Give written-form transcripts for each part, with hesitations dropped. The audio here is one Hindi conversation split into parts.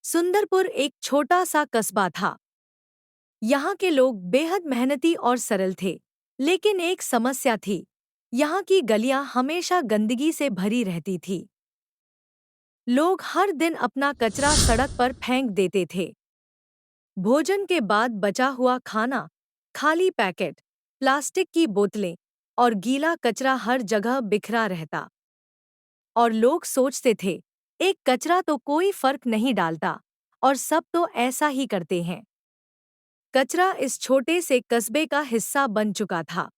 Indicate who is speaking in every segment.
Speaker 1: सुंदरपुर एक छोटा सा कस्बा था। यहाँ के लोग बेहद मेहनती और सरल थे, लेकिन एक समस्या थी। यहाँ की गलियां हमेशा गंदगी से भरी रहती थी। लोग हर दिन अपना कचरा सड़क पर फेंक देते थे। भोजन के बाद बचा हुआ खाना, खाली पैकेट, प्लास्टिक की बोतलें और गीला कचरा हर जगह बिखरा रहता। और लोग सोचते थे, एक कचरा तो कोई फर्क नहीं डालता, और सब तो ऐसा ही करते हैं। कचरा इस छोटे से कस्बे का हिस्सा बन चुका था।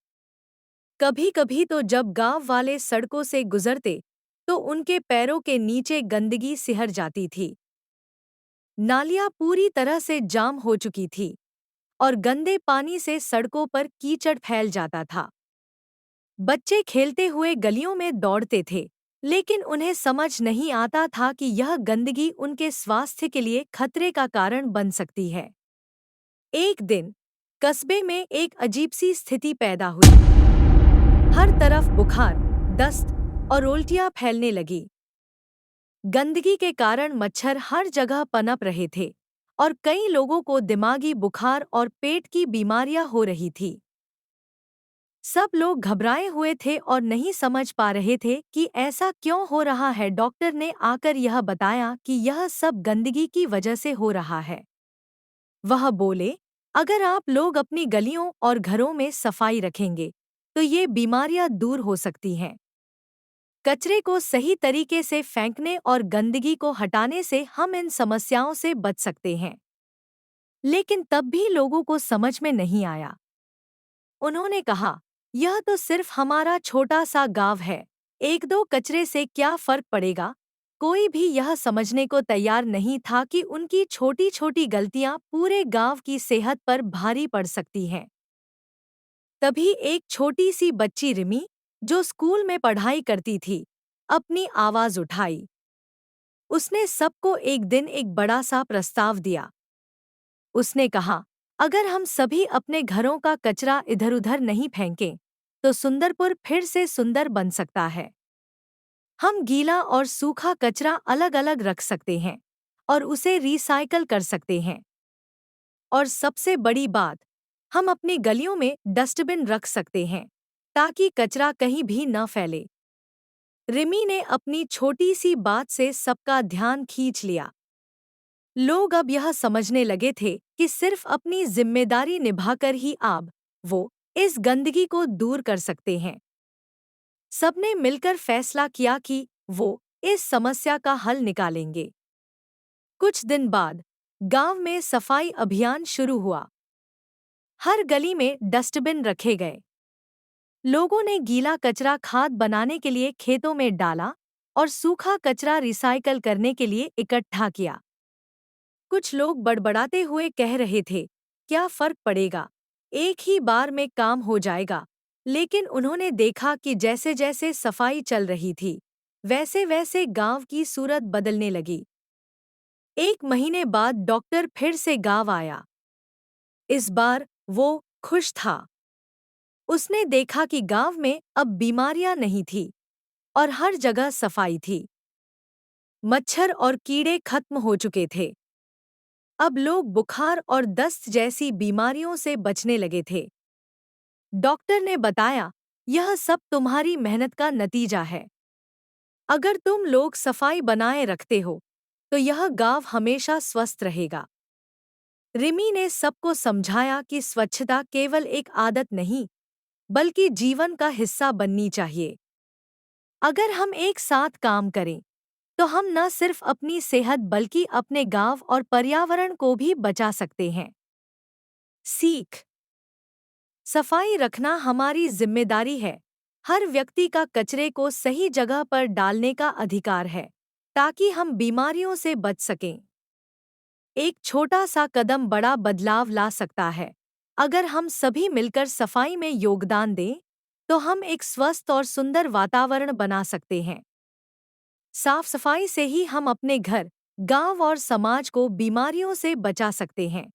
Speaker 1: कभी-कभी तो जब गांव वाले सड़कों से गुजरते, तो उनके पैरों के नीचे गंदगी सिहर जाती थी। नालियां पूरी तरह से जाम हो चुकी थी और गंदे पानी से सड़कों पर कीचड़ फैल जाता था। बच्चे खेलते हुए गलियों में दौड़ते थे, लेकिन उन्हें समझ नहीं आता था कि यह गंदगी उनके स्वास्थ्य के लिए खतरे का कारण बन सकती है। एक दिन कस्बे में एक अजीब सी स्थिति पैदा हुई। हर तरफ बुखार, दस्त और उल्टियां फैलने लगी। गंदगी के कारण मच्छर हर जगह पनप रहे थे और कई लोगों को दिमागी बुखार और पेट की बीमारियां हो रही थी। सब लोग घबराए हुए थे और नहीं समझ पा रहे थे कि ऐसा क्यों हो रहा है। डॉक्टर ने आकर यह बताया कि यह सब गंदगी की वजह से हो रहा है। वह बोले, अगर आप लोग अपनी गलियों और घरों में सफाई रखेंगे, तो ये बीमारियां दूर हो सकती हैं। कचरे को सही तरीके से फेंकने और गंदगी को हटाने से हम इन समस्याओं से बच सकते हैं। लेकिन तब भी लोगों को समझ में नहीं आया। उन्होंने कहा, यह तो सिर्फ हमारा छोटा सा गांव है, एक दो कचरे से क्या फर्क पड़ेगा। कोई भी यह समझने को तैयार नहीं था कि उनकी छोटी छोटी गलतियां पूरे गांव की सेहत पर भारी पड़ सकती हैं। तभी एक छोटी सी बच्ची रिमी, जो स्कूल में पढ़ाई करती थी, अपनी आवाज उठाई। उसने सबको एक दिन एक बड़ा सा प्रस्ताव दिया। उसने कहा, अगर हम सभी अपने घरों का कचरा इधर-उधर नहीं फेंकें, तो सुंदरपुर फिर से सुंदर बन सकता है। हम गीला और सूखा कचरा अलग-अलग रख सकते हैं और उसे रिसाइकल कर सकते हैं। और सबसे बड़ी बात, हम अपनी गलियों में डस्टबिन रख सकते हैं, ताकि कचरा कहीं भी न फैले। रिमी ने अपनी छोटी सी बात से सबका ध्यान खींच लिया। लोग अब यह समझने लगे थे कि सिर्फ अपनी जिम्मेदारी निभाकर ही आप वो इस गंदगी को दूर कर सकते हैं। सबने मिलकर फैसला किया कि वो इस समस्या का हल निकालेंगे। कुछ दिन बाद गांव में सफाई अभियान शुरू हुआ। हर गली में डस्टबिन रखे गए। लोगों ने गीला कचरा खाद बनाने के लिए खेतों में डाला और सूखा कचरा रिसाइकल करने के लिए इकट्ठा किया। कुछ लोग बड़बड़ाते हुए कह रहे थे, क्या फर्क पड़ेगा, एक ही बार में काम हो जाएगा। लेकिन उन्होंने देखा कि जैसे जैसे सफाई चल रही थी, वैसे वैसे गांव की सूरत बदलने लगी। एक महीने बाद डॉक्टर फिर से गांव आया। इस बार वो खुश था। उसने देखा कि गांव में अब बीमारियां नहीं थी और हर जगह सफाई थी। मच्छर और कीड़े खत्म हो चुके थे। अब लोग बुखार और दस्त जैसी बीमारियों से बचने लगे थे। डॉक्टर ने बताया, यह सब तुम्हारी मेहनत का नतीजा है। अगर तुम लोग सफाई बनाए रखते हो, तो यह गांव हमेशा स्वस्थ रहेगा। रिमी ने सबको समझाया कि स्वच्छता केवल एक आदत नहीं, बल्कि जीवन का हिस्सा बननी चाहिए। अगर हम एक साथ काम करें, तो हम न सिर्फ अपनी सेहत बल्कि अपने गांव और पर्यावरण को भी बचा सकते हैं। सीख: सफाई रखना हमारी जिम्मेदारी है। हर व्यक्ति का कचरे को सही जगह पर डालने का अधिकार है, ताकि हम बीमारियों से बच सकें। एक छोटा सा कदम बड़ा बदलाव ला सकता है। अगर हम सभी मिलकर सफाई में योगदान दें, तो हम एक स्वस्थ और सुंदर वातावरण बना सकते हैं। साफ सफाई से ही हम अपने घर, गांव और समाज को बीमारियों से बचा सकते हैं।